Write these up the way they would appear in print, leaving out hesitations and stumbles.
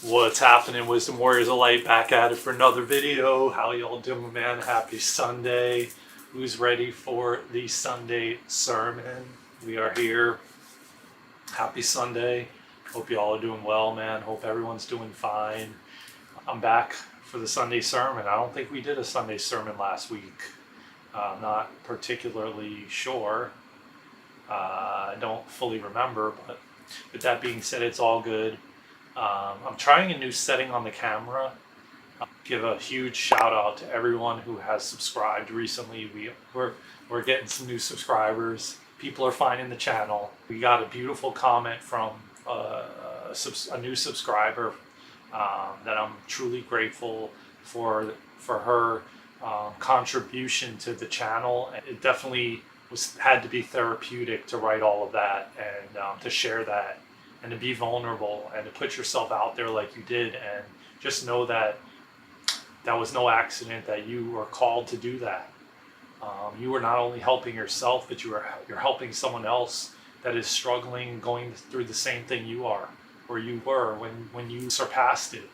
What's happening, Wisdom Warriors of Light? Back at it for another video. How y'all doing, man? Happy Sunday. Who's ready for the Sunday sermon? We are here. Happy Sunday. Hope y'all are doing well, man. Hope everyone's doing fine. I'm back for the Sunday sermon. I don't think we did a Sunday sermon last week. I'm not particularly sure. I don't fully remember, but with that being said, it's all good. I'm trying a new setting on the camera. Give a huge shout out to everyone who has subscribed recently. We're getting some new subscribers. People are finding the channel. We got a beautiful comment from a new subscriber that I'm truly grateful for her contribution to the channel. It definitely had to be therapeutic to write all of that and to share that and to be vulnerable and to put yourself out there like you did, and just know that that was no accident, that you were called to do that. You were not only helping yourself, but you're helping someone else that is struggling, going through the same thing you are, or you were when you surpassed it.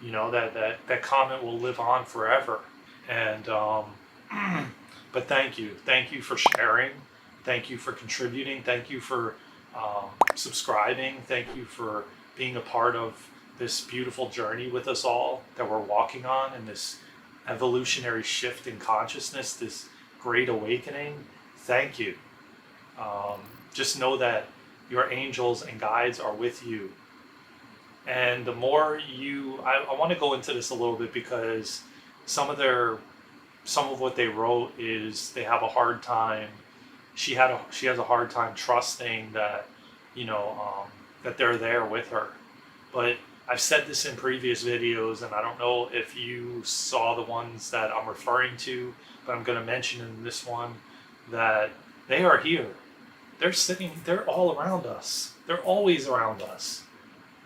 You know, that comment will live on forever. And but thank you for sharing, thank you for contributing, thank you for subscribing, thank you for being a part of this beautiful journey with us all that we're walking on, in this evolutionary shift in consciousness, this great awakening. Thank you. Just know that your angels and guides are with you. And the more I want to go into this a little bit, because some of what they wrote is they have a hard time. She has a hard time trusting that, that they're there with her. But I've said this in previous videos, and I don't know if you saw the ones that I'm referring to, but I'm going to mention in this one that they are here. They're all around us. They're always around us.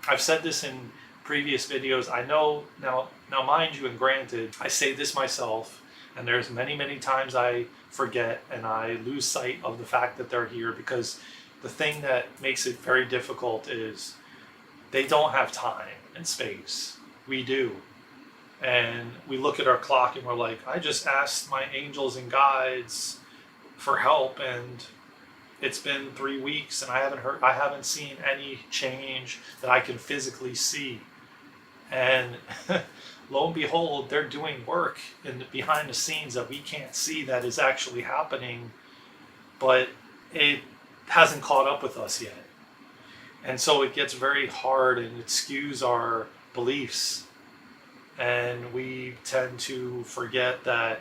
I've said this in previous videos. I know now mind you, and granted, I say this myself, and there's many times I forget and I lose sight of the fact that they're here, because the thing that makes it very difficult is they don't have time and space. We do. And we look at our clock and we're like, I just asked my angels and guides for help, and it's been 3 weeks and I haven't seen any change that I can physically see. And lo and behold, they're doing work behind the scenes that we can't see, that is actually happening, but it hasn't caught up with us yet. And so it gets very hard, and it skews our beliefs. And we tend to forget that,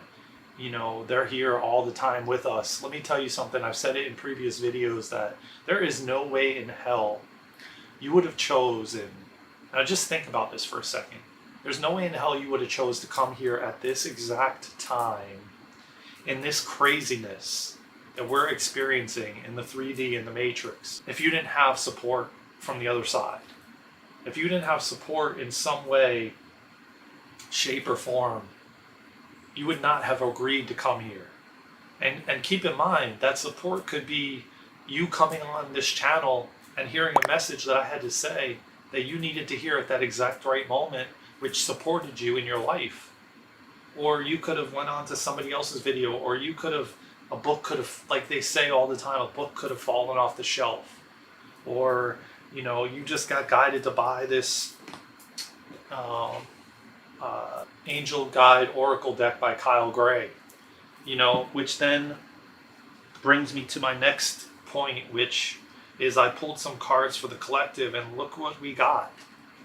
they're here all the time with us. Let me tell you something. I've said it in previous videos that there is no way in hell you would have chosen. Now just think about this for a second. There's no way in hell you would have chose to come here at this exact time, in this craziness that we're experiencing in the 3D, in the Matrix, if you didn't have support from the other side. If you didn't have support in some way, shape, or form, you would not have agreed to come here. And keep in mind, that support could be you coming on this channel and hearing a message that I had to say that you needed to hear at that exact right moment, which supported you in your life. Or you could have went on to somebody else's video, or a book could have, like they say all the time, a book could have fallen off the shelf. Or, you just got guided to buy this Angel Guide Oracle deck by Kyle Gray, which then brings me to my next point, which is I pulled some cards for the collective, and look what we got,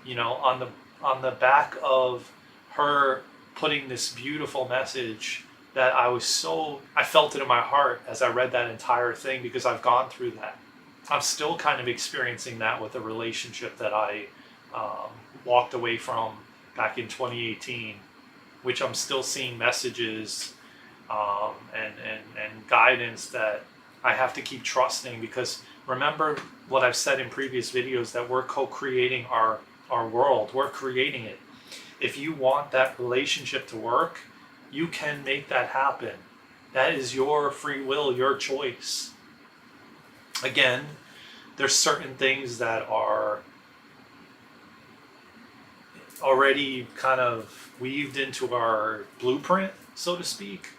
on the back of her putting this beautiful message that I felt it in my heart as I read that entire thing, because I've gone through that. I'm still kind of experiencing that with a relationship that I walked away from back in 2018, which I'm still seeing messages and guidance that I have to keep trusting, because remember what I've said in previous videos, that we're co-creating our world. We're creating it. If you want that relationship to work, you can make that happen. That is your free will, your choice. Again, there's certain things that are already kind of weaved into our blueprint, so to speak.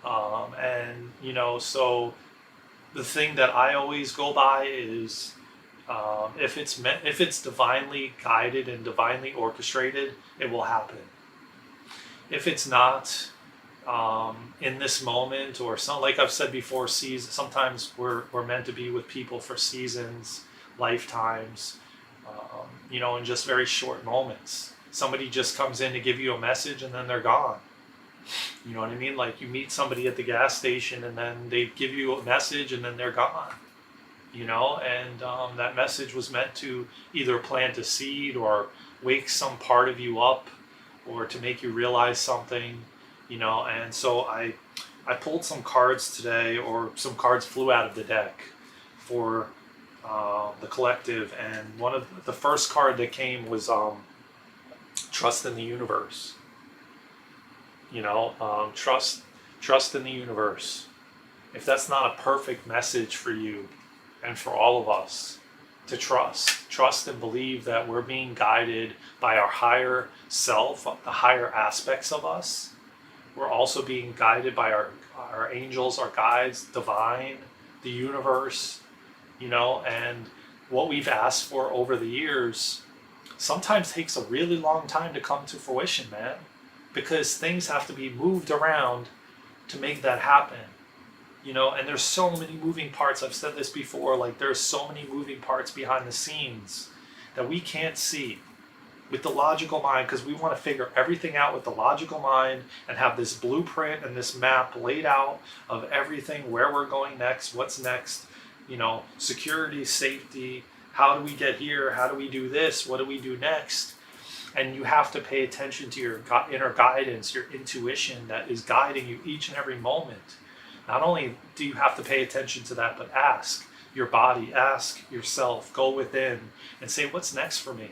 And so the thing that I always go by is, if it's divinely guided and divinely orchestrated, it will happen. If it's not, in this moment, or some, like I've said before, sometimes we're meant to be with people for seasons, lifetimes, in just very short moments. Somebody just comes in to give you a message and then they're gone. You know what I mean? Like, you meet somebody at the gas station and then they give you a message and then they're gone. And that message was meant to either plant a seed or wake some part of you up, or to make you realize something, and so I pulled some cards today, or some cards flew out of the deck for the collective, and one of the first card that came was trust in the universe. Trust in the universe. If that's not a perfect message for you and for all of us, to trust and believe that we're being guided by our higher self, the higher aspects of us. We're also being guided by our angels, our guides, divine, the universe, and what we've asked for over the years sometimes takes a really long time to come to fruition, man, because things have to be moved around to make that happen. And there's so many moving parts. I've said this before, like, there's so many moving parts behind the scenes that we can't see with the logical mind, because we want to figure everything out with the logical mind and have this blueprint and this map laid out of everything, where we're going next, what's next, security, safety, how do we get here, how do we do this, what do we do next? And you have to pay attention to your inner guidance, your intuition that is guiding you each and every moment. Not only do you have to pay attention to that, but ask your body, ask yourself, go within and say, what's next for me?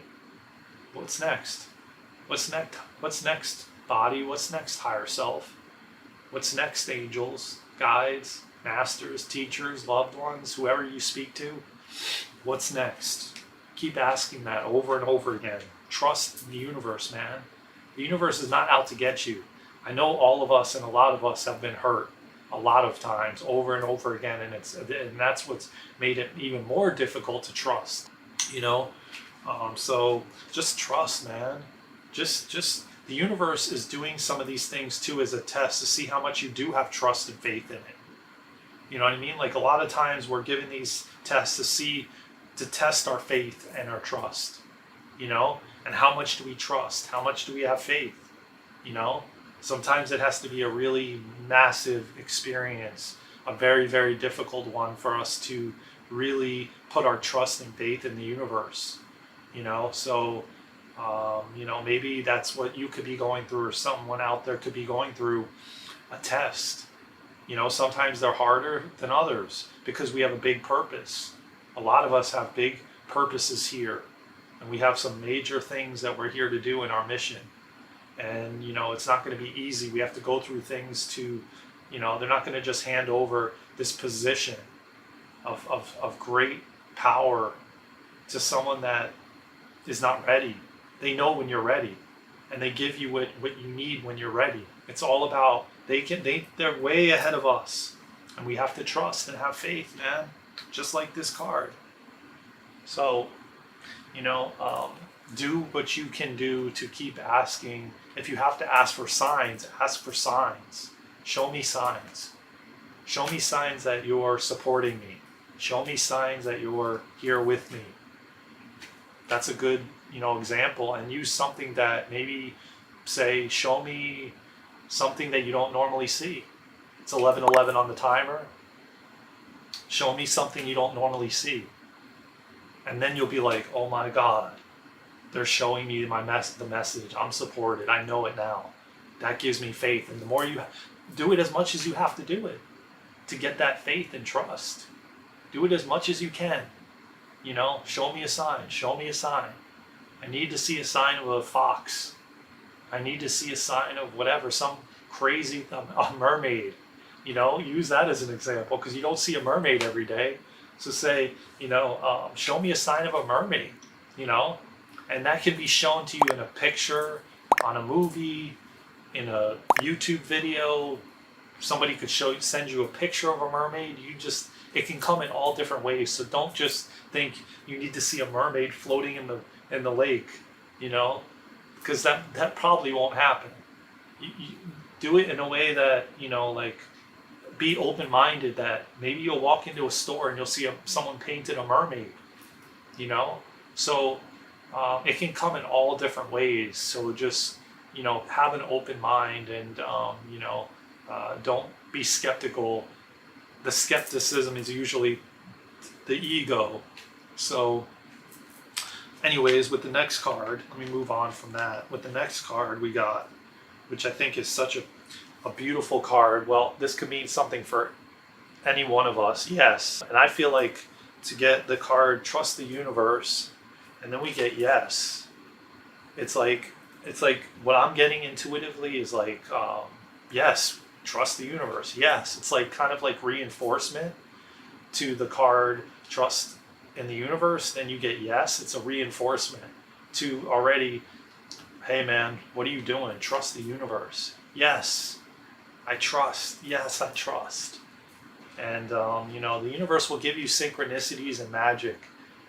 What's next? What's next? What's next, body? What's next, higher self? What's next, angels, guides, masters, teachers, loved ones, whoever you speak to? What's next? Keep asking that over and over again. Trust the universe, man. The universe is not out to get you. I know all of us and a lot of us have been hurt a lot of times, over and over again, and that's what's made it even more difficult to trust. So just trust, man. Just the universe is doing some of these things too as a test to see how much you do have trust and faith in it. You know what I mean? Like, a lot of times we're given these tests to test our faith and our trust. And how much do we trust? How much do we have faith? Sometimes it has to be a really massive experience, a very, very difficult one, for us to really put our trust and faith in the universe. So maybe that's what you could be going through, or someone out there could be going through a test. Sometimes they're harder than others because we have a big purpose. A lot of us have big purposes here, and we have some major things that we're here to do in our mission. And it's not going to be easy. We have to go through things to, they're not going to just hand over this position of great power to someone that is not ready. They know when you're ready, and they give you what you need when you're ready. It's all about, they're way ahead of us, and we have to trust and have faith, man, just like this card. So, do what you can do to keep asking. If you have to ask for signs, ask for signs. Show me signs. Show me signs that you're supporting me. Show me signs that you're here with me. That's a good, example. And use something that maybe say, show me something that you don't normally see. It's 11:11 on the timer. Show me something you don't normally see. And then you'll be like, oh my God, they're showing me the message. I'm supported. I know it now. That gives me faith. And the more you do it, as much as you have to do it to get that faith and trust. Do it as much as you can. Show me a sign. Show me a sign. I need to see a sign of a fox. I need to see a sign of whatever, some crazy, a mermaid. Use that as an example, because you don't see a mermaid every day. So say, show me a sign of a mermaid, And that can be shown to you in a picture, on a movie, in a YouTube video. Somebody could send you a picture of a mermaid. It can come in all different ways. So don't just think you need to see a mermaid floating in the lake, because that probably won't happen. You do it in a way that, like, be open-minded, that maybe you'll walk into a store and you'll see someone painted a mermaid, so it can come in all different ways. So just, have an open mind, and don't be skeptical. The skepticism is usually the ego. So anyways, with the next card, let me move on from that. With the next card we got, which I think is such a beautiful card. Well, this could mean something for any one of us, yes. And I feel like to get the card trust the universe, and then we get yes. It's like what I'm getting intuitively is like, yes, trust the universe. Yes, it's like kind of like reinforcement to the card trust in the universe. Then you get yes. It's a reinforcement to already, hey man, what are you doing? Trust the universe. Yes, I trust. Yes, I trust. And the universe will give you synchronicities and magic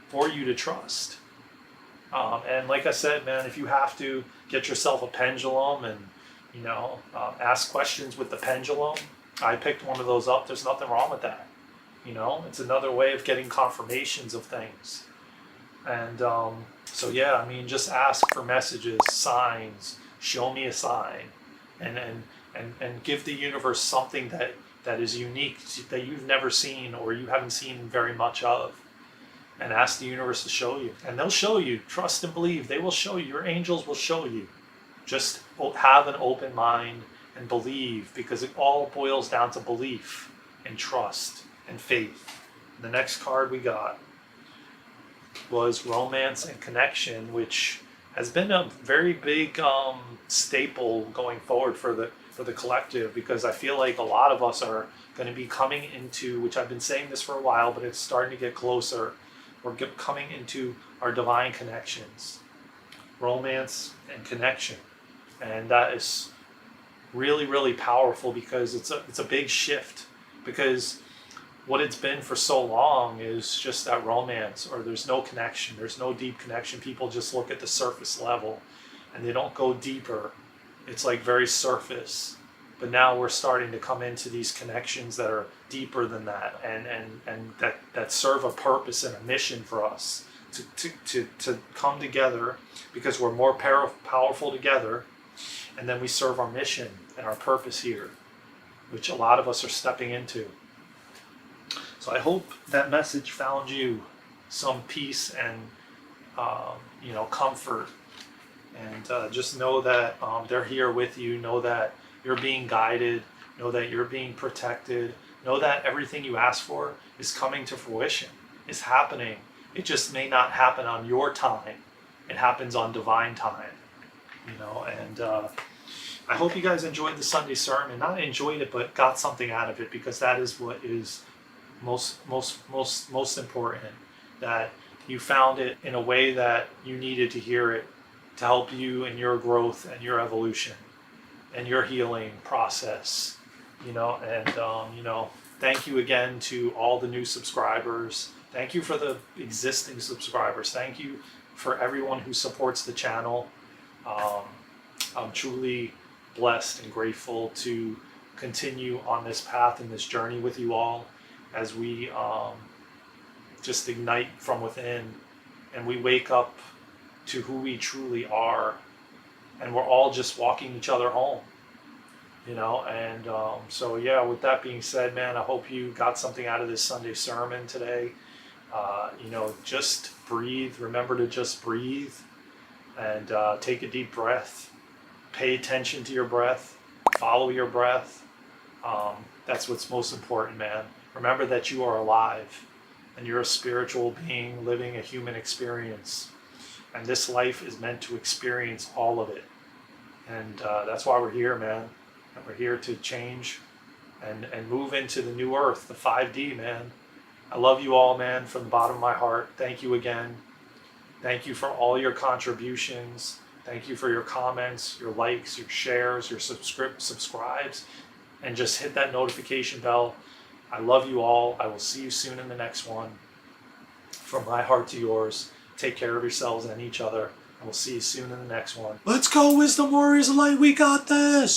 for you to trust. And like I said, man, if you have to get yourself a pendulum and ask questions with the pendulum, I picked one of those up. There's nothing wrong with that. It's another way of getting confirmations of things. And so yeah, I mean, just ask for messages, signs. Show me a sign, and give the universe something that is unique, that you've never seen or you haven't seen very much of. And ask the universe to show you. And they'll show you. Trust and believe. They will show you. Your angels will show you. Just have an open mind and believe, because it all boils down to belief and trust and faith. The next card we got was romance and connection, which has been a very big staple going forward for the collective, because I feel like a lot of us are going to be coming into, which I've been saying this for a while, but it's starting to get closer. We're coming into our divine connections, romance and connection. And that is really, really powerful, because it's a big shift. Because what it's been for so long is just that romance, or there's no connection, there's no deep connection. People just look at the surface level and they don't go deeper. It's like very surface. But now we're starting to come into these connections that are deeper than that, and that serve a purpose and a mission for us to come together, because we're more powerful together, and then we serve our mission and our purpose here, which a lot of us are stepping into. So I hope that message found you some peace and comfort, and just know that they're here with you. Know that you're being guided. Know that you're being protected. Know that everything you ask for is coming to fruition. It's happening. It just may not happen on your time. It happens on divine time. And I hope you guys enjoyed the Sunday sermon. Not enjoyed it, but got something out of it, because that is what is most important. That you found it in a way that you needed to hear it to help you in your growth and your evolution and your healing process, thank you again to all the new subscribers. Thank you for the existing subscribers. Thank you for everyone who supports the channel. I'm truly blessed and grateful to continue on this path and this journey with you all, as we just ignite from within, and we wake up to who we truly are, and we're all just walking each other home, and so yeah, with that being said, man, I hope you got something out of this Sunday sermon today. Just breathe. Remember to just breathe, and take a deep breath. Pay attention to your breath. Follow your breath. That's what's most important, man. Remember that you are alive, and you're a spiritual being living a human experience. And this life is meant to experience all of it. And that's why we're here, man. And we're here to change and move into the new earth, the 5D, man. I love you all, man, from the bottom of my heart. Thank you again. Thank you for all your contributions. Thank you for your comments, your likes, your shares, your subscribes, and just hit that notification bell. I love you all. I will see you soon in the next one. From my heart to yours, take care of yourselves and each other. I will see you soon in the next one. Let's go, Wisdom Warriors of Light. We got this.